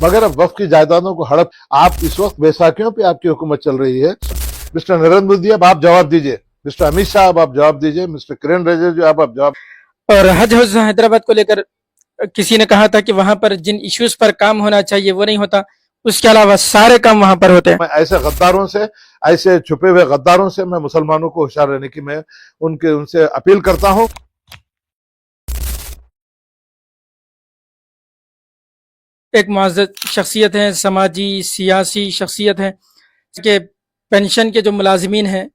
मगर अब वक्फ की जायदादों को हड़प, आप इस वक्त बैसाखियों पे आपकी हुकूमत चल रही है। मिस्टर नरेंद्र मोदी अब आप जवाब दीजिए, मिस्टर अमित शाह अब आप जवाब दीजिए, मिस्टर किरण रिजिजू अब आप जवाब। और हज हाउस हैदराबाद को लेकर किसी ने कहा था कि वहां पर जिन इश्यूज पर काम होना चाहिए वो नहीं होता, उसके अलावा सारे काम वहां पर होते हैं। मैं ऐसे गद्दारों से, ऐसे छुपे हुए गद्दारों से मैं मुसलमानों को होशियार रहने की मैं उनसे अपील करता हूं। एक मुअज़्ज़ज़ शख्सियत है, समाजी सियासी शख्सियत है कि पेंशन के जो मुलाजिमीन हैं,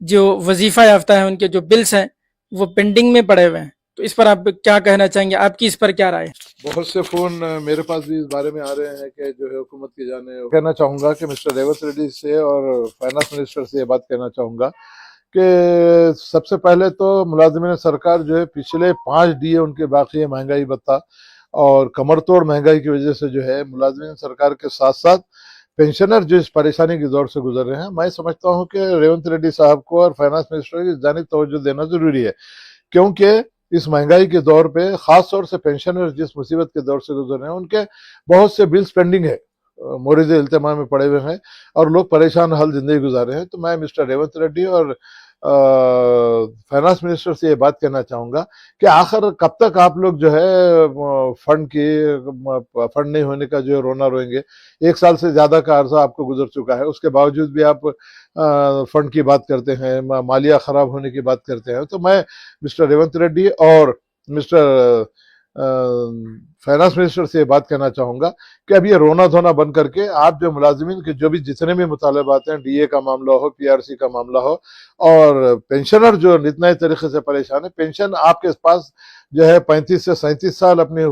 जो वजीफा याफ्ता है, उनके जो बिल्स हैं वो पेंडिंग में पड़े हुए हैं। तो इस पर आप क्या कहना चाहेंगे, आपकी इस पर क्या राय है? बहुत से फोन मेरे पास भी इस बारे में आ रहे हैं कि जो है हुकूमत की जाने। कहना चाहूंगा कि मिस्टर रेवंत रेड्डी से और फाइनेंस मिनिस्टर से ये बात कहना चाहूंगा कि सबसे पहले तो मुलाजिमीन सरकार जो है पिछले 5 DA उनके बाकी है महंगाई भत्ता और कमर तोड़ महंगाई की वजह से जो है मुलाजिमीन सरकार के साथ साथ पेंशनर जो इस परेशानी के दौर से गुजर रहे हैं। मैं समझता हूं कि रेवंत रेड्डी साहब को और फाइनेंस मिनिस्टर की जानिब तवज्जो देना जरूरी है, क्योंकि इस महंगाई के दौर पे खास तौर से पेंशनर जिस मुसीबत के दौर से गुजर रहे हैं उनके बहुत से बिल्स पेंडिंग है, मोरिज इल्तिमा में पड़े हुए हैं और लोग परेशान हाल जिंदगी गुजार रहे हैं। तो मैं मिस्टर रेवंत रेड्डी और फाइनेंस मिनिस्टर से ये बात कहना चाहूंगा कि आखिर कब तक आप लोग जो है फंड नहीं होने का जो है रोना रोएंगे। 1 साल से ज्यादा का अर्सा आपको गुजर चुका है, उसके बावजूद भी आप फंड की बात करते हैं, मालिया खराब होने की बात करते हैं। तो मैं मिस्टर रेवंत रेड्डी और मिस्टर फाइनेंस मिनिस्टर से ये बात कहना चाहूंगा कि अब ये रोना धोना बंद करके आप जो मुलाजिमीन के जो भी जितने भी मुतालबात हैं, DA का मामला हो, PRC का मामला हो और पेंशनर जो नित नए तरीके से परेशान है, पेंशन आपके पास जो है 35 से 37 साल अपनी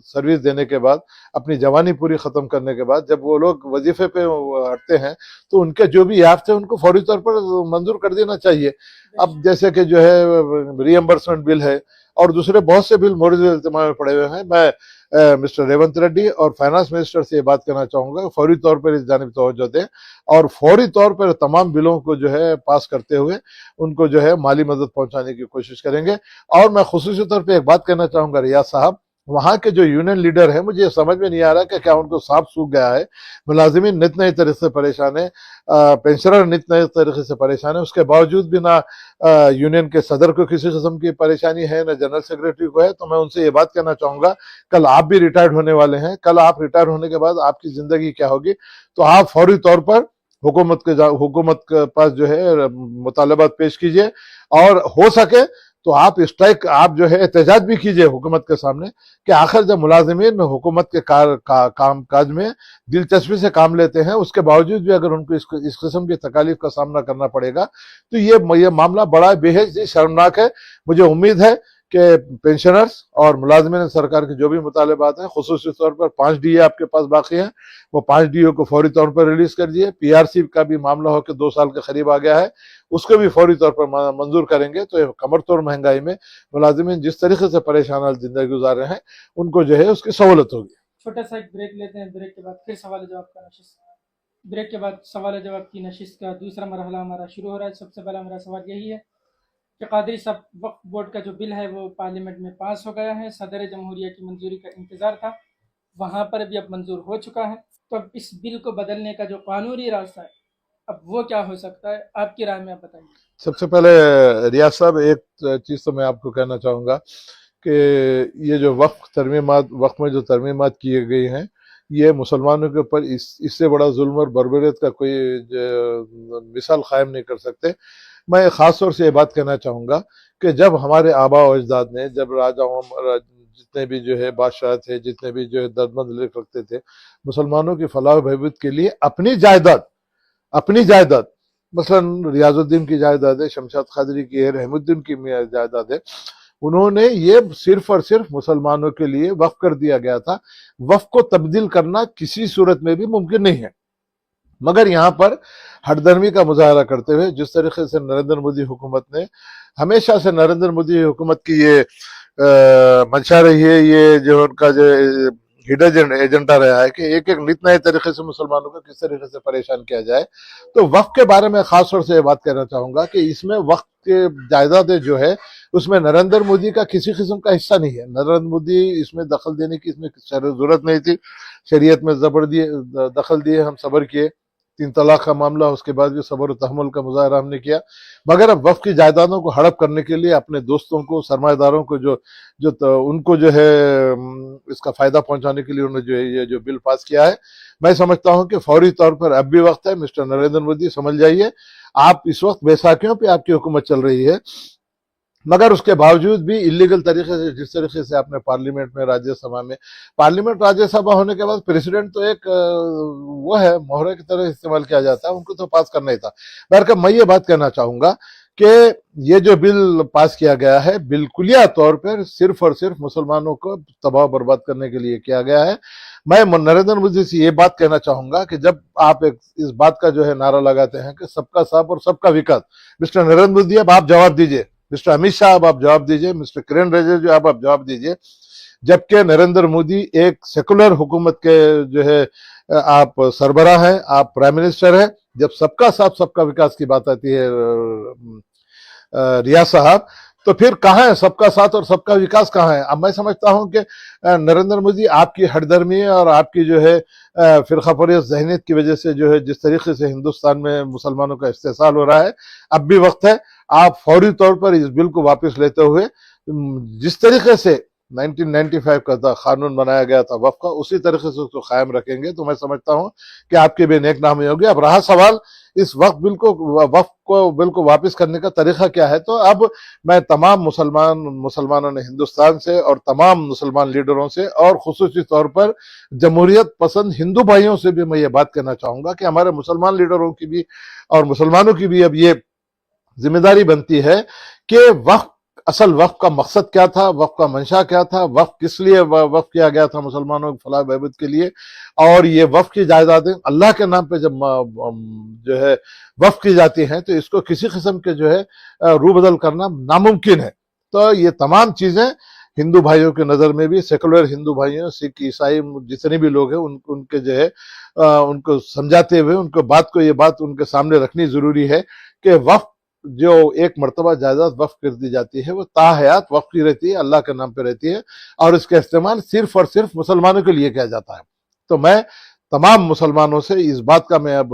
सर्विस देने के बाद, अपनी जवानी पूरी खत्म करने के बाद जब वो लोग वजीफे पे हटते हैं तो उनके जो भी याफ्ते हैं उनको फौरी तौर पर मंजूर कर देना चाहिए। अब जैसे कि जो है रीएम्बर्समेंट बिल है और दूसरे बहुत से बिल मोरिज इल्तिमा में पड़े हुए हैं। मैं मिस्टर रेवंत रेड्डी और फाइनेंस मिनिस्टर से ये बात कहना चाहूंगा फौरी तौर पर इस जानिब तवज्जो दें और फौरी तौर पर तमाम बिलों को जो है पास करते हुए उनको जो है माली मदद पहुंचाने की कोशिश करेंगे। और मैं खुसूसी तौर पर एक बात कहना चाहूंगा, रियाज साहब, वहां के जो यूनियन लीडर है, मुझे समझ में नहीं आ रहा कि क्या उनको सांप सूख गया है। मुलाजिमीन नित नए तरीके से परेशान है, पेंशनर नित नए तरीके से परेशान है, उसके बावजूद भी ना यूनियन के सदर को किसी किस्म की परेशानी है, ना जनरल सेक्रेटरी को है। तो मैं उनसे ये बात कहना चाहूंगा, कल आप भी रिटायर्ड होने वाले हैं, कल आप रिटायर होने के बाद आपकी जिंदगी क्या होगी। तो आप फौरी तौर पर हुकूमत के पास जो है मुतालबात पेश कीजिए और हो सके तो आप स्ट्राइक, आप जो है एहतजाज भी कीजिए हुकूमत के सामने कि आखिर जब मुलाजिमीन हुकूमत के काम काज में दिलचस्पी से काम लेते हैं, उसके बावजूद भी अगर उनको इस किस्म की तकालीफ का सामना करना पड़ेगा तो ये मामला बड़ा बेहद ही शर्मनाक है। मुझे उम्मीद है कि पेंशनर्स और मुलाजिमीन सरकार के जो भी मुतालबात हैं, खुसूसी तौर पर 5 DA आपके पास बाकी हैं, वो 5 DA को फौरी तौर पर रिलीज कर दिए। PRC का भी मामला हो कि 2 साल के करीब आ गया है, उसको भी फौरी तौर पर मंजूर करेंगे। तो कमर तोड़ महंगाई में मुलाजिमीन जिस तरीके से परेशान जिंदगी गुजार रहे हैं उनको जो है उसकी सहूलत होगी। छोटा सा एक ब्रेक लेते हैं, ब्रेक के बाद फिर सवाल जवाब का नशिस्त, ब्रेक के बाद सवाल जवाब की नशिस्त का दूसरा मरहला हमारा शुरू हो रहा है। सबसे पहला मेरा सवाल यही है कि कादरी साहब, वक्फ बोर्ड का जो बिल है वो पार्लियामेंट में पास हो गया है, सदर जमहूरिया की मंजूरी का इंतजार था, वहां पर भी अब मंजूर हो चुका है। तो अब इस बिल को बदलने का जो कानूनी रास्ता है अब वो क्या हो सकता है, आपकी राय में आप बताइए। सबसे पहले रियाज साहब, एक चीज तो मैं आपको कहना चाहूंगा कि ये जो वक्फ में जो तरमीमात की गई हैं, ये मुसलमानों के ऊपर इससे बड़ा जुल्म और बर्बरियत का कोई मिसाल कायम नहीं कर सकते। मैं खास तौर से ये बात कहना चाहूंगा कि जब हमारे आबा और अजदाद ने, जब राजाओं जितने भी जो है बादशाह थे, जितने भी जो है दर्दमंद लोग रखते थे, मुसलमानों की फलाह बहबूद के लिए अपनी जायदाद मसलन रियाजुद्दीन की जायदाद है, शमशाद कादरी की है, रहमुद्दीन की जायदाद है, उन्होंने ये सिर्फ और सिर्फ मुसलमानों के लिए वक्फ कर दिया गया था। वक्फ को तब्दील करना किसी सूरत में भी मुमकिन नहीं है। मगर यहाँ पर हटदर्मी का मुजाहरा करते हुए जिस तरीके से नरेंद्र मोदी हुकूमत ने, हमेशा से नरेंद्र मोदी हुकूमत की ये मंशा रही है, ये जो उनका जो हिडन एजेंडा रहा है कि एक एक नित नए तरीके से मुसलमानों को किस तरीके से परेशान किया जाए। तो वक्फ के बारे में खास तौर से ये बात कहना चाहूंगा कि इसमें वक्त के जायदादें जो है उसमें नरेंद्र मोदी का किसी किस्म का हिस्सा नहीं है। नरेंद्र मोदी इसमें दखल देने की इसमें जरूरत नहीं थी। शरीयत में दखल दिए, हम सब्र किए। 3 तलाक का मामला, उसके बाद भी सब्र और तहम्मुल का मुजाहरा हमने किया। मगर अब वक्फ की जायदादों को हड़प करने के लिए अपने दोस्तों को, सरमाएदारों को उनको जो है इसका फायदा पहुंचाने के लिए उन्होंने जो है ये जो बिल पास किया है, मैं समझता हूं कि फौरी तौर पर अब भी वक्त है। मिस्टर नरेंद्र मोदी समझ जाइए, आप इस वक्त बैसाखियों पे आपकी हुकूमत चल रही है, मगर उसके बावजूद भी इलीगल तरीके से जिस तरीके से आपने पार्लियामेंट में, राज्यसभा में, पार्लियामेंट राज्यसभा होने के बाद प्रेसिडेंट तो एक वो है, मोहरे की तरह इस्तेमाल किया जाता है, उनको तो पास करना ही था। बहरकत मैं ये बात कहना चाहूंगा कि ये जो बिल पास किया गया है बिल्कुलिया तौर पर सिर्फ और सिर्फ मुसलमानों को तबाह बर्बाद करने के लिए किया गया है। मैं नरेंद्र मोदी से ये बात कहना चाहूंगा कि जब आप इस बात का जो है नारा लगाते हैं कि सबका साथ और सबका विकास, मिस्टर नरेंद्र मोदी अब आप जवाब दीजिए, मिस्टर अमित शाह अब आप जवाब दीजिए, मिस्टर किरण रिजिजू अब आप जवाब दीजिए। जबकि नरेंद्र मोदी एक सेकुलर हुकूमत के जो है आप सरबराह हैं, आप प्राइम मिनिस्टर हैं। जब सबका साथ सबका विकास की बात आती है रियाज साहब, तो फिर कहाँ है सबका साथ और सबका विकास कहाँ है? अब मैं समझता हूं कि नरेंद्र मोदी आपकी हठधर्मी और आपकी जो है फिरकापरस्त ज़हनियत की वजह से जो है जिस तरीके से हिंदुस्तान में मुसलमानों का इस्तेसाल हो रहा है, अब भी वक्त है आप फौरी तौर पर इस बिल को वापस लेते हुए जिस तरीके से 1995 का कानून बनाया गया था वक्फ का, उसी तरीके से उसको कायम रखेंगे तो मैं समझता हूं कि आपके भी नेक नामी होगी। अब रहा सवाल इस वक्फ बिल को वापस करने का तरीका क्या है, तो अब मैं तमाम मुसलमानों ने हिंदुस्तान से और तमाम मुसलमान लीडरों से और खुसूसी तौर पर जमहूरियत पसंद हिंदू भाइयों से भी मैं ये बात कहना चाहूंगा कि हमारे मुसलमान लीडरों की भी और मुसलमानों की भी अब ये जिम्मेदारी बनती है कि असल वक्फ का मकसद क्या था, वक्फ का मंशा क्या था, वक्फ किस लिए वक्फ किया गया था मुसलमानों के फलाह बहबूद के लिए, और ये वक्फ की जायदादें अल्लाह के नाम पे जब जो है वक्फ की जाती हैं तो इसको किसी किस्म के जो है रू बदल करना नामुमकिन है। तो ये तमाम चीजें हिंदू भाइयों की नजर में भी, सेकुलर हिंदू भाइयों, सिख, ईसाई, जितने भी लोग हैं उनके जो है उनको समझाते हुए ये बात उनके सामने रखनी जरूरी है कि वक्फ जो एक मर्तबा जायदाद वक्फ कर दी जाती है वो ताहयात वक्फ की रहती है, अल्लाह के नाम पे रहती है और इसका इस्तेमाल सिर्फ और सिर्फ मुसलमानों के लिए किया जाता है। तो मैं तमाम मुसलमानों से इस बात का मैं अब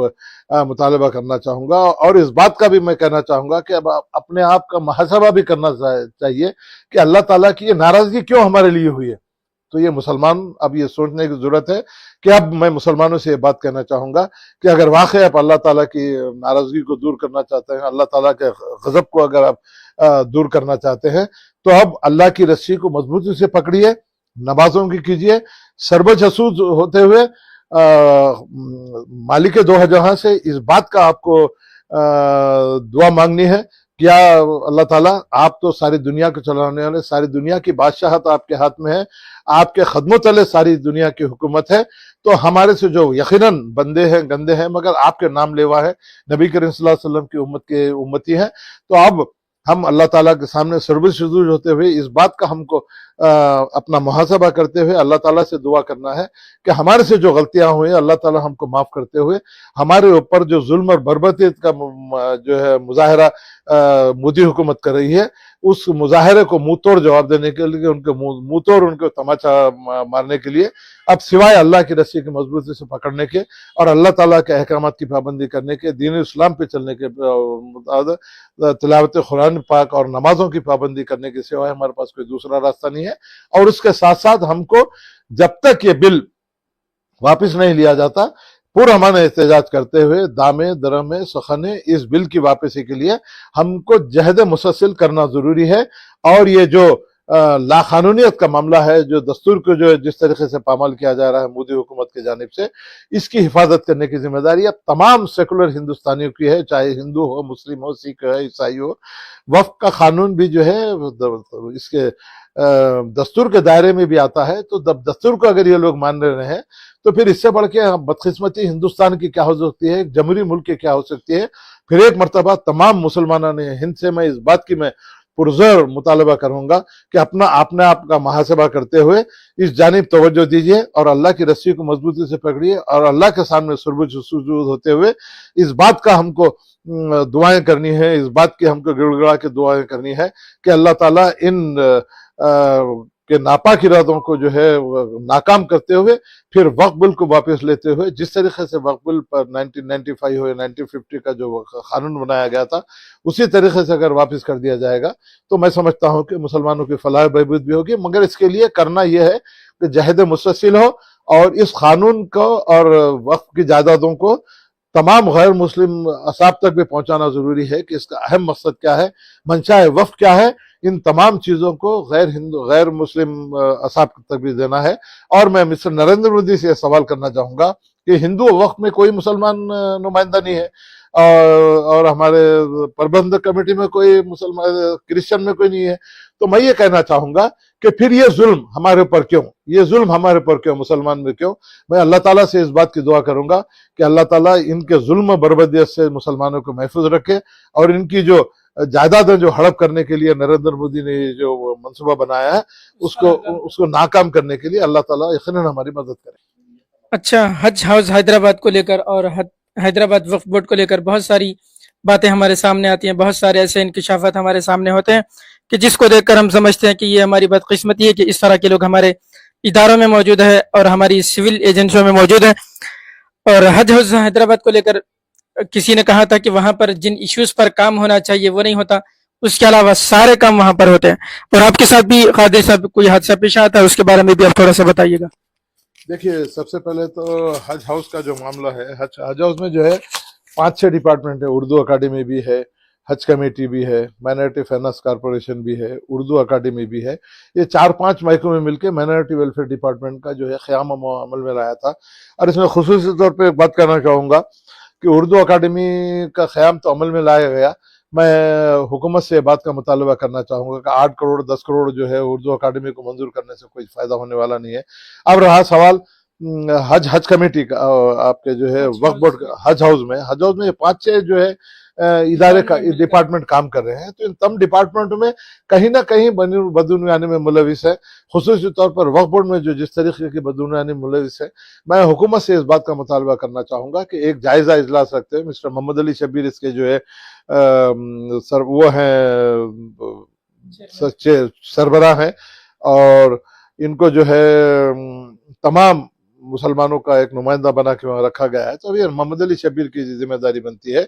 मुतालबा करना चाहूंगा और इस बात का भी मैं कहना चाहूंगा कि अब अपने आप का मुहासबा भी करना चाहिए कि अल्लाह ताला की ये नाराजगी क्यों हमारे लिए हुई है। तो ये मुसलमान अब ये सोचने की जरूरत है कि अब मैं मुसलमानों से ये बात कहना चाहूंगा कि अगर वाकई आप अल्लाह ताला की नाराजगी को दूर करना चाहते हैं, अल्लाह ताला के गजब को अगर आप दूर करना चाहते हैं, तो अब अल्लाह की रस्सी को मजबूती से पकड़िए, नमाजों की कीजिए, सरबत हसूद होते हुए मालिक दो जहां से इस बात का आपको दुआ मांगनी है कि या अल्लाह ताला, आप तो सारी दुनिया को चलाने वाले, सारी दुनिया की बादशाहत आपके हाथ में है, आपके खदमत तले सारी दुनिया की हुकूमत है। तो हमारे से जो यकीनन बंदे हैं, गंदे हैं, मगर आपके नाम लेवा है, नबी करीम सल्लल्लाहु अलैहि वसल्लम की उम्मती है। तो अब हम अल्लाह ताला के सामने सर्वसुजूद होते हुए इस बात का हमको अपना मुहासबा करते हुए अल्लाह ताला से दुआ करना है कि हमारे से जो गलतियां हुई अल्लाह ताला हमको माफ करते हुए हमारे ऊपर जो जुल्म और बर्बरीत का जो है मुजाहरा मोदी हुकूमत कर रही है, उस मुजाहरे को मुंह तोड़ जवाब देने के लिए, उनके मुंह तोड़ उनको तमाचा मारने के लिए अब सिवाय अल्लाह की रस्सी की मजबूती से पकड़ने के और अल्लाह ताला के अहकामात की पाबंदी करने के, दीन इस्लाम पे चलने के, तिलावत कुरान पाक और नमाजों की पाबंदी करने के सिवाय हमारे पास कोई दूसरा रास्ता नहीं है। और उसके साथ साथ हमको जब तक ये बिल वापस नहीं लिया जाता, पुरअमन एहतजाज करते हुए दामे दरमे सखने इस बिल की वापसी के लिए हमको जहद मुसलसल करना जरूरी है। और ये जो लाकानूनियत का मामला है, जो दस्तूर को जो जिस तरीके से पामाल किया जा रहा है मोदी हुकूमत की जानिब से, इसकी हिफाजत करने की जिम्मेदारी अब तमाम सेकुलर हिंदुस्तानियों की है, चाहे हिंदू हो, मुस्लिम हो, सिख हो, ईसाई हो। वक्फ का कानून भी जो है इसके दस्तूर के दायरे में भी आता है। तो दस्तूर को अगर ये लोग मान रहे हैं तो फिर इससे बढ़ के बदकिस्मती हिंदुस्तान की क्या हो सकती है, जमहूरी मुल्क की क्या हो सकती है। फिर एक मरतबा तमाम मुसलमानों ने हिंद से मैं इस बात की मैं पुरजोर मुतालबा करूंगा कि अपने आप का मुहासबा करते हुए इस जानिब तवज्जो दीजिए और अल्लाह की रस्सी को मजबूती से पकड़िए और अल्लाह के सामने सुजूद होते हुए इस बात का हमको दुआएं करनी है, इस बात की हमको गिड़गिड़ा के दुआएं करनी है कि अल्लाह ताला इन के नापाक इरादों को जो है नाकाम करते हुए फिर वक्फ बिल को वापस लेते हुए, जिस तरीके से वक्फ बिल पर 1995 हो या 1950 का जो कानून बनाया गया था उसी तरीके से अगर वापस कर दिया जाएगा तो मैं समझता हूं कि मुसलमानों की फलाह बहबूद भी होगी। मगर इसके लिए करना यह है कि जहद मुस्तसिल हो और इस कानून को और वक्फ की जायदादों को तमाम गैर मुस्लिम असाब तक भी पहुंचाना जरूरी है कि इसका अहम मकसद क्या है, मंशा वक्फ क्या है, इन तमाम चीजों को गैर मुस्लिम असाब तक भी देना है। और मैं मिस्टर नरेंद्र मोदी से सवाल करना चाहूंगा कि हिंदू वक्फ में कोई मुसलमान नुमाइंदा नहीं है और हमारे प्रबंधक कमेटी में कोई मुसलमान क्रिश्चियन में कोई नहीं है, तो मैं ये कहना चाहूंगा कि फिर ये जुल्म हमारे ऊपर क्यों, ये जुल्म हमारे ऊपर क्यों, मुसलमान में क्यों। मैं अल्लाह ताला से इस बात की दुआ करूंगा कि अल्लाह ताला इनके जुल्म बर्बदियत से मुसलमानों को महफूज रखे और इनकी जो जायदादें जो हड़प करने के लिए नरेंद्र मोदी ने जो मंसूबा बनाया है उसको नाकाम करने के लिए अल्लाह ताला यकीनन हमारी मदद करे। अच्छा, हज हाउस हैदराबाद को लेकर और हैदराबाद वक्फ बोर्ड को लेकर बहुत सारी बातें हमारे सामने आती हैं, बहुत सारे ऐसे इंकिशाफात हमारे सामने होते हैं कि जिसको देखकर हम समझते हैं कि ये हमारी बदकिस्मती है कि इस तरह के लोग हमारे इदारों में मौजूद है और हमारी सिविल एजेंसियों में मौजूद है। और हज हाउस हैदराबाद को लेकर किसी ने कहा था कि वहां पर जिन इश्यूज पर काम होना चाहिए वो नहीं होता, उसके अलावा सारे काम वहां पर होते हैं। और आपके साथ भी कादिर साहब कोई हादसा पेश आता है, उसके बारे में भी आप थोड़ा सा बताइएगा। देखिए, सबसे पहले तो हज हाउस का जो मामला है, हज हाउस में जो है 5-6 डिपार्टमेंट है। उर्दू अकाडमी भी है, हज कमेटी भी है, माइनॉरिटी फाइनेंस कॉर्पोरेशन भी है, उर्दू अकाडमी भी है। ये 4-5 महकमे में मिलकर माइनॉरिटी वेलफेयर डिपार्टमेंट का जो है क़याम अमल में लाया था। और इसमें खुसूसी तौर पर एक बात करना चाहूँगा कि उर्दू अकाडमी का क़याम तो अमल में लाया गया। मैं हुकूमत से बात का मुतालबा करना चाहूँगा कि 8 करोड़ 10 करोड़ जो है उर्दू अकाडमी को मंजूर करने से कोई फ़ायदा होने वाला नहीं है। अब रहा सवाल हज कमेटी का, आपके जो है वक्फ बोर्ड हज हाउस में 5-6 जो है इदारे का डिपार्टमेंट काम कर रहे हैं। तो इन तमाम डिपार्टमेंटों में कहीं ना कहीं बददुनियानी में मुलविस है। खुसूसी तौर पर वक्फ बोर्ड में जो जिस तरीके की बददुनियानी मुलविस है, मैं हुकूमत से इस बात का मुतालबा करना चाहूँगा कि एक जायज़ा इजलास रखते हुए मिस्टर मोहम्मद अली शब्बीर इसके जो है वो हैं सरबराह हैं और इनको जो है तमाम मुसलमानों का एक नुमाइंदा बना के वहां रखा गया है। तो अभी मोहम्मद अली शब्बीर की जिम्मेदारी बनती है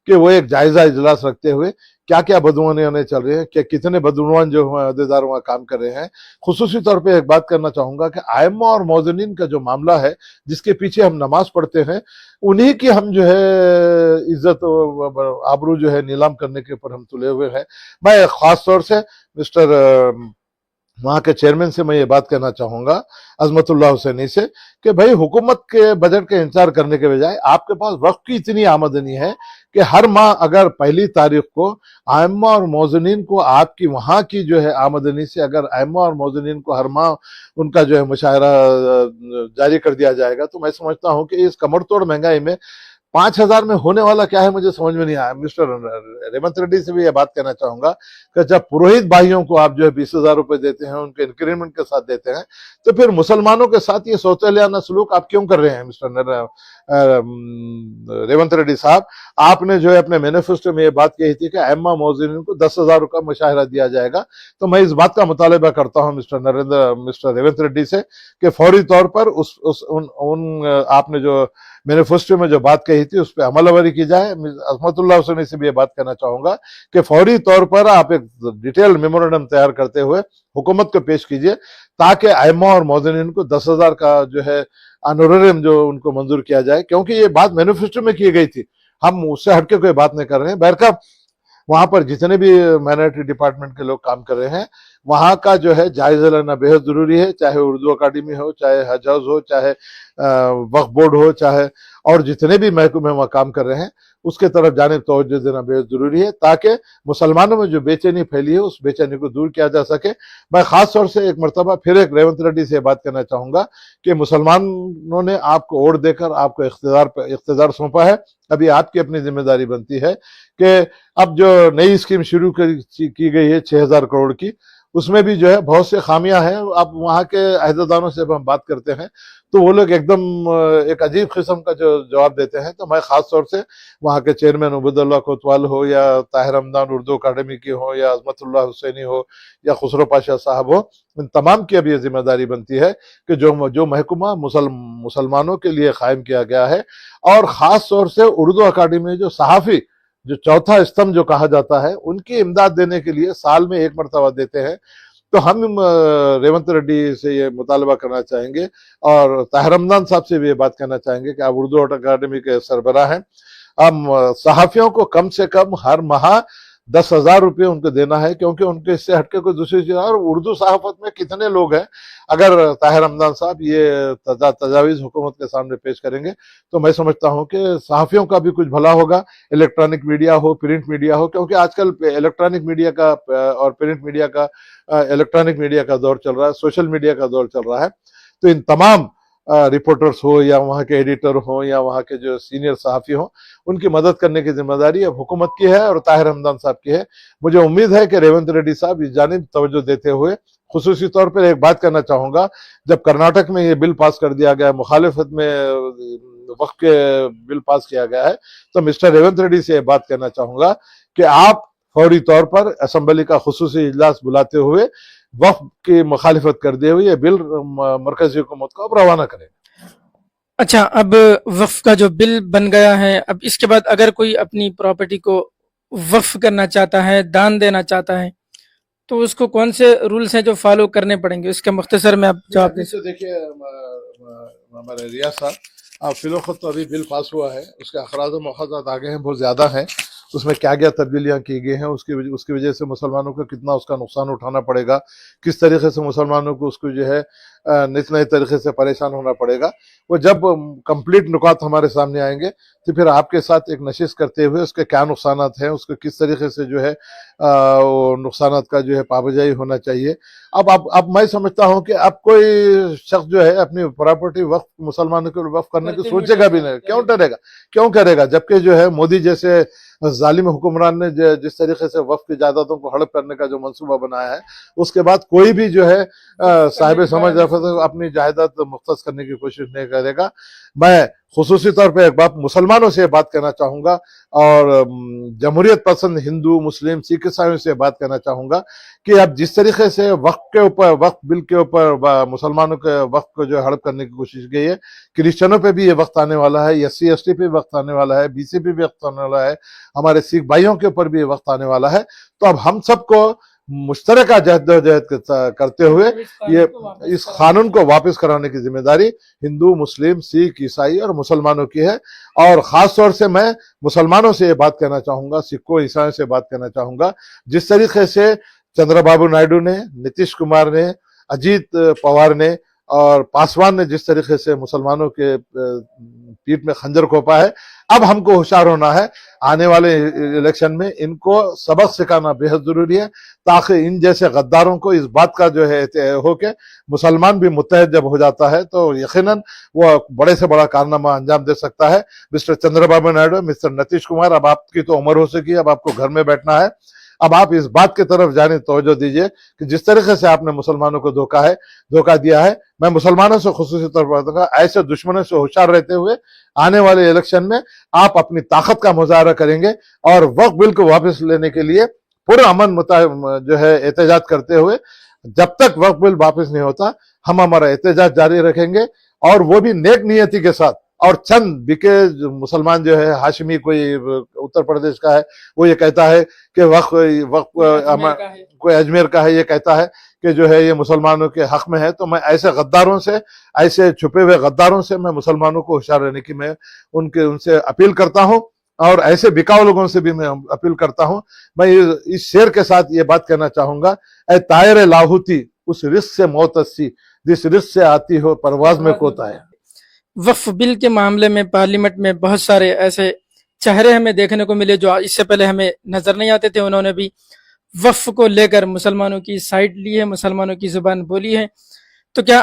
कि वो एक जायजा इजलास रखते हुए क्या क्या बदुआने चल रहे हैं, क्या कितने बदुआन जो अहदेदार वहां काम कर रहे हैं। खुसूसी तौर पे एक बात करना चाहूंगा कि आयम्मा और मौजनीन का जो मामला है, जिसके पीछे हम नमाज पढ़ते हैं, उन्हीं की हम जो है इज्जत आबरू जो है नीलाम करने के ऊपर हम तुले हुए हैं। मैं खास तौर से मिस्टर वहां के चेयरमैन से मैं ये बात कहना चाहूंगा, अजमतुल्लाह हुसैनी से, कि भाई हुकूमत के बजट का इंतजार करने के बजाय आपके पास वक्त की इतनी आमदनी है कि हर माह अगर 1 तारीख को आयम्मा और मौजनीन को आपकी वहां की जो है आमदनी से अगर आयम्मा और मौजनीन को हर माह उनका जो है मुशायरा जारी कर दिया जाएगा, तो मैं समझता हूं कि इस कमरतोड़ महंगाई में 5,000 में होने वाला क्या है मुझे समझ में नहीं आया। मिस्टर रेवंत रेड्डी से भी यह बात कहना चाहूंगा कि जब पुरोहित भाइयों को आप जो है 20,000 रुपए देते हैं, उनके इंक्रीमेंट के साथ देते हैं, तो फिर मुसलमानों के साथ ये शौचालयाना सलूक आप क्यों कर रहे हैं मिस्टर रेवंत रेड्डी साहब? आपने जो है अपने मैनिफेस्टो में ये बात कही थी कि आयम्मा मौजूदीन को 10,000 का मुशाहिरा दिया जाएगा। तो मैं इस बात का मुतालबा करता हूं मिस्टर रेवंत रेड्डी से कि फौरी तौर पर आपने जो मैनिफेस्टो में जो बात कही थी उस पर अमलवरी की जाए। अजमतुल्लाह हुसैनी से भी ये बात कहना चाहूंगा कि फौरी तौर पर आप एक डिटेल मेमोरेंडम तैयार करते हुए हुकूमत को पेश कीजिए ताकि आयम्मा और मौजूदीन को 10,000 का जो है ऑनरेरियम जो उनको मंजूर किया जाए, क्योंकि ये बात मैनिफेस्टो में की गई थी, हम उससे हटके कोई बात नहीं कर रहे हैं। बहरकत वहां पर जितने भी माइनॉरिटी डिपार्टमेंट के लोग काम कर रहे हैं वहां का जो है जायजा लेना बेहद जरूरी है, चाहे उर्दू अकादमी हो, चाहे हज हाउस हो, चाहे वक्फ बोर्ड हो, चाहे और जितने भी महकमे वहां काम कर रहे हैं उसके तरफ जाने तवज्जो देना बेहद जरूरी है, ताकि मुसलमानों में जो बेचैनी फैली है उस बेचैनी को दूर किया जा सके। मैं खास तौर से एक मरतबा फिर एक रेवंत रेड्डी से बात करना चाहूंगा कि मुसलमानों ने आपको वोट देकर आपको इख्तिदार सौंपा है, अभी आपकी अपनी जिम्मेदारी बनती है कि अब जो नई स्कीम शुरू की गई है 6,000 करोड़ की, उसमें भी जो है बहुत से खामियां हैं। अब वहां के अहदेदारों से हम बात करते हैं तो वो लोग एकदम एक अजीब किस्म का जो जवाब देते हैं। तो मैं खास तौर से वहां के चेयरमैन उबैदुल्लाह कोतवाल हो, या ताहिर हमदान उर्दू अकादमी की हो, या अजमतुल्लाह हुसैनी हो, या खुसरो पाशा साहब हो, इन तमाम की अब ये जिम्मेदारी बनती है कि जो महकमा मुसलमानों के लिए कायम किया गया है, और खास तौर से उर्दू अकादमी में जो सहाफी, जो चौथा स्तंभ जो कहा जाता है, उनकी इमदाद देने के लिए साल में एक मरतबा देते हैं। तो हम रेवंत रेड्डी से ये मुतालबा करना चाहेंगे और ताहिर हमदान साहब से भी ये बात कहना चाहेंगे कि आप उर्दू अकादमी के सरबराह हैं, हम सहाफियों को कम से कम हर माह 10,000 रुपये उनको देना है, क्योंकि उनके इससे हटके कोई दूसरी चीज। और उर्दू सहाफत में कितने लोग हैं, अगर ताहिर हमदान साहब ये तजावीज हुकूमत के सामने पेश करेंगे तो मैं समझता हूं कि सहाफियों का भी कुछ भला होगा, इलेक्ट्रॉनिक मीडिया हो, प्रिंट मीडिया हो, क्योंकि आजकल इलेक्ट्रॉनिक मीडिया का और प्रिंट मीडिया का इलेक्ट्रॉनिक मीडिया का दौर चल रहा है, सोशल मीडिया का दौर चल रहा है। तो इन तमाम रिपोर्टर्स हो, या वहाँ के एडिटर हो, या वहाँ के जो सीनियर सहाफ़ी हो, उनकी मदद करने की जिम्मेदारी अब हुकूमत की है और ताहिर हमदान साहब की है। मुझे उम्मीद है कि रेवंत रेड्डी साहब इस जानिब तवज्जो देते हुए, खुसूसी तौर पर एक बात करना चाहूंगा, जब कर्नाटक में ये बिल पास कर दिया गया, मुखालिफत में वक्त के बिल पास किया गया है, तो मिस्टर रेवंत रेड्डी से बात करना चाहूंगा कि आप फौरी तौर पर असम्बली का खुसूसी इजलास बुलाते हुए वक्फ की मुखालिफत करते हुए ये बिल मरकजी हुकूमत को अब रवाना करें। अच्छा, अब वक्फ का जो बिल बन गया है, अब इसके बाद अगर कोई अपनी प्रॉपर्टी को वक्फ करना चाहता है, दान देना चाहता है, तो उसको कौन से रूल्स हैं जो फॉलो करने पड़ेंगे, इसका मुख्तसर में आप जवाब दें। तो देखिए हमारे रियाज साहब, फिलौखत तो अभी बिल पास हुआ है, उसके अखराज व मखराजात आगे हैं, बहुत ज्यादा हैं, उसमें क्या क्या तब्दीलियां की गई हैं, उसकी वजह से मुसलमानों को कितना उसका नुकसान उठाना पड़ेगा, किस तरीके से मुसलमानों को उसको जो है नए तरीके से परेशान होना पड़ेगा, वो जब कंप्लीट नुकात हमारे सामने आएंगे तो फिर आपके साथ एक नशिस्त करते हुए उसके क्या नुकसान हैं, उसको किस तरीके से जो है वो नुकसान का जो है पाबजाई होना चाहिए। अब मैं समझता हूं कि अब कोई शख्स जो है अपनी प्रॉपर्टी वक्फ मुसलमानों को वक्फ करने की सोचेगा भी नहीं, क्यों करेगा, जबकि जो है मोदी जैसे जालिम हुक्मरान ने जिस तरीके से वक्फ की जायदादों को हड़प करने का जो मंसूबा बनाया है, उसके बाद कोई भी जो है साहिब समझ अपनी जायदाद मुख्तस करने की कोशिश नहीं करेगा। मैं खुसूसी तौर पर एक बात मुसलमानों से बात करना चाहूंगा और जमहूरियत पसंद हिंदू, मुस्लिम, सिख, ईसाइयों से बात करना चाहूंगा कि अब जिस तरीके से वक्फ बिल के ऊपर मुसलमानों के वक्फ को जो हड़प करने की कोशिश की है, क्रिश्चियनों पे भी ये वक्त आने वाला है, SC ST पे वक्त आने वाला है, BC पे भी वक्त आने वाला है, हमारे सिख भाइयों के ऊपर भी ये वक्त आने वाला है। तो अब हम सबको मुश्तरका जहदोजहद करते हुए ये इस कानून को वापस कराने की जिम्मेदारी हिंदू, मुस्लिम, सिख, ईसाई और मुसलमानों की है। और खास तौर से मैं मुसलमानों से ये बात कहना चाहूंगा, सिखों, ईसाइयों से बात कहना चाहूंगा, जिस तरीके से चंद्रबाबू नायडू ने, नीतीश कुमार ने, अजीत पवार ने और पासवान ने जिस तरीके से मुसलमानों के पीठ में खंजर खोपा है, अब हमको होशियार होना है। आने वाले इलेक्शन में इनको सबक सिखाना बेहद जरूरी है, ताकि इन जैसे गद्दारों को इस बात का जो है हो के मुसलमान भी मुत्तहद जब हो जाता है तो यकीनन वो बड़े से बड़ा कारनामा अंजाम दे सकता है। मिस्टर चंद्रबाबू नायडू, मिस्टर नीतीश कुमार, अब आपकी तो उम्र हो सकी, अब आपको घर में बैठना है। अब आप इस बात की तरफ जाने तवज्जो दीजिए कि जिस तरीके से आपने मुसलमानों को धोखा दिया है, मैं मुसलमानों से खुसूसी तौर पर बताऊंगा, ऐसे दुश्मनों से होशियार रहते हुए आने वाले इलेक्शन में आप अपनी ताकत का मुजाहरा करेंगे और वक्फ बिल को वापस लेने के लिए पूरा अमन जो है एहतजाज करते हुए, जब तक वक्फ बिल वापस नहीं होता हम हमारा एहतजाज जारी रखेंगे, और वो भी नेक नियति के साथ। और चंद बिके मुसलमान जो है, हाशिमी कोई उत्तर प्रदेश का है, वो ये कहता है कि वक्फ कोई अजमेर का है, ये कहता है कि जो है ये मुसलमानों के हक में है। तो मैं ऐसे गद्दारों से, ऐसे छुपे हुए गद्दारों से मैं मुसलमानों को होशियार रहने की मैं उनसे अपील करता हूं और ऐसे बिकाऊ लोगों से भी मैं अपील करता हूं। मैं इस शेर के साथ ये बात कहना चाहूंगा, ए तायर लाहौती उस रिस्क से मौत अस्सी, जिस रिस्क से आती हो परवाज में कोता है। वक्फ बिल के मामले में पार्लियामेंट में बहुत सारे ऐसे चेहरे हमें देखने को मिले जो इससे पहले हमें नजर नहीं आते थे। उन्होंने भी वक्फ को लेकर मुसलमानों की साइड ली है, मुसलमानों की जुबान बोली है। तो क्या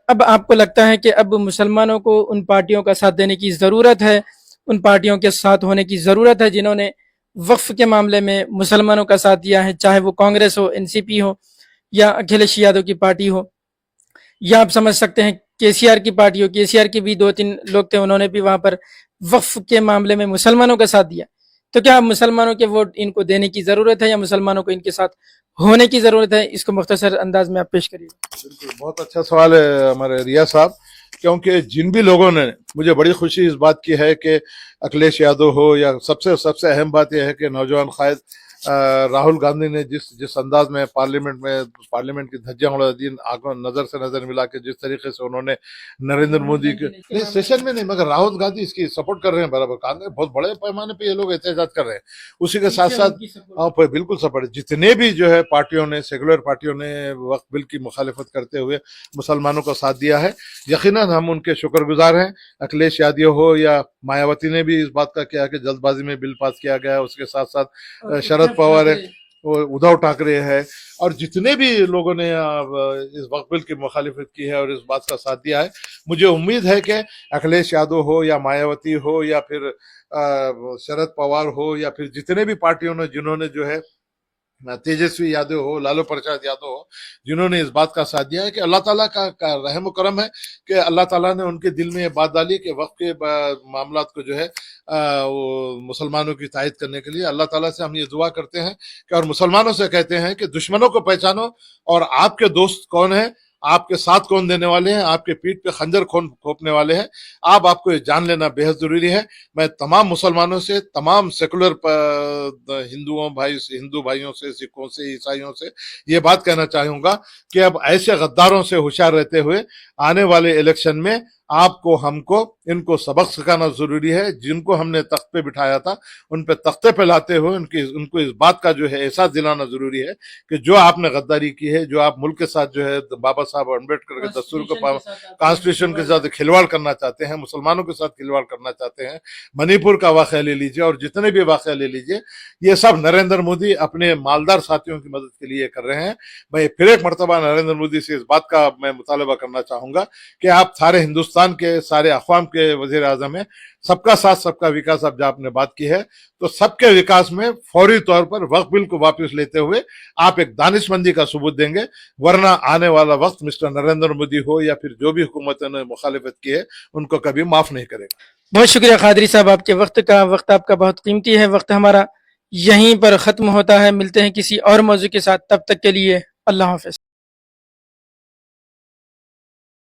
अब आपको लगता है कि अब मुसलमानों को उन पार्टियों का साथ देने की जरूरत है, उन पार्टियों के साथ होने की जरूरत है जिन्होंने वक्फ के मामले में मुसलमानों का साथ दिया है, चाहे वो कांग्रेस हो, एनसीपी हो या अखिलेश यादव की पार्टी हो, या आप समझ सकते हैं केसीआर की पार्टी हो। केसीआर के भी 2-3 लोग थे, उन्होंने भी वहां पर वक्फ के मामले में मुसलमानों का साथ दिया। तो क्या मुसलमानों के वोट इनको देने की जरूरत है या मुसलमानों को इनके साथ होने की जरूरत है? इसको मुख्तसर अंदाज में आप पेश करिए। बिल्कुल, बहुत अच्छा सवाल है हमारे रिया साहब, क्योंकि जिन भी लोगों ने, मुझे बड़ी खुशी इस बात की है कि अखिलेश यादव हो या सबसे अहम बात यह है कि नौजवान कायद राहुल गांधी ने जिस अंदाज में पार्लियामेंट की धज्जियां उड़ा दी, आंखों नजर से नजर मिला के जिस तरीके से उन्होंने नरेंद्र मोदी के नहीं सेशन में नहीं मगर राहुल गांधी इसकी सपोर्ट कर रहे हैं बराबर। कांग्रेस बहुत बड़े पैमाने पे ये लोग एहतजाज कर रहे हैं, उसी के साथ साथ हाँ बिल्कुल सपोर्ट। जितने भी जो है पार्टियों ने, सेकुलर पार्टियों ने वक्फ बिल की मुखालिफत करते हुए मुसलमानों का साथ दिया है, यकीनन हम उनके शुक्रगुजार हैं। अखिलेश यादव हो या मायावती ने भी इस बात का किया कि जल्दबाजी में बिल पास किया गया, उसके साथ साथ शरद पवार है, उद्धव ठाकरे है, और जितने भी लोगों ने इस वक्फ बिल की मुखालिफत की है और इस बात का साथ दिया है, मुझे उम्मीद है कि अखिलेश यादव हो या मायावती हो या फिर शरद पवार हो या फिर जितने भी पार्टियों ने, जिन्होंने जो है तेजस्वी यादव हो, लालू प्रसाद यादव हो, जिन्होंने इस बात का साथ दिया है कि अल्लाह ताला का रहम करम है कि अल्लाह ताला ने उनके दिल में ये बात डाली कि वक्फ के मामलात को जो है वो मुसलमानों की तायद करने के लिए अल्लाह ताला से हम ये दुआ करते हैं कि, और मुसलमानों से कहते हैं कि दुश्मनों को पहचानो और आपके दोस्त कौन है, आपके साथ कौन देने वाले हैं, आपके पीठ पे खंजर कौन खोपने वाले हैं, आपको ये जान लेना बेहद जरूरी है। मैं तमाम मुसलमानों से, तमाम सेकुलर हिंदू भाइयों से, सिखों से, ईसाइयों से ये बात कहना चाहूंगा कि अब ऐसे गद्दारों से होशियार रहते हुए आने वाले इलेक्शन में आपको, हमको, इनको सबक सिखाना जरूरी है। जिनको हमने तख्त पे बिठाया था उन पे तख्ते पे लाते हुए उनको इस बात का जो है एहसास दिलाना जरूरी है कि जो आपने गद्दारी की है, जो आप मुल्क के साथ जो है बाबा साहब अम्बेडकर के दस्तूर को, कॉन्स्टिट्यूशन के साथ खिलवाड़ करना चाहते हैं, मुसलमानों के साथ खिलवाड़ करना चाहते हैं। मणिपुर का वाकया ले लीजिए और जितने भी वाकया ले लीजिए, ये सब नरेंद्र मोदी अपने मालदार साथियों की मदद के लिए कर रहे हैं। मैं फिर एक मरतबा नरेंद्र मोदी से इस बात का मैं मुतालबा करना चाहूंगा कि आप सारे हिंदुस्तान के, सारे अक़वाम के वज़ीर आज़म है, सबका साथ सबका विकास, अब जो आपने बात की है, तो सबके विकास में फौरी तौर पर वक्फ बिल को वापस लेते हुए आप एक दानिशमंदी का सबूत देंगे, वरना आने वाला वक्त मिस्टर नरेंद्र मोदी हो या फिर जो भी हुकूमतों ने मुखालिफत की है उनको कभी माफ नहीं करेगा। बहुत शुक्रिया कादरी साहब, आपके वक्त आपका बहुत कीमती है। वक्त हमारा यहीं पर खत्म होता है। मिलते हैं किसी और मौजू के साथ, तब तक के लिए अल्लाह हाफ़िज़।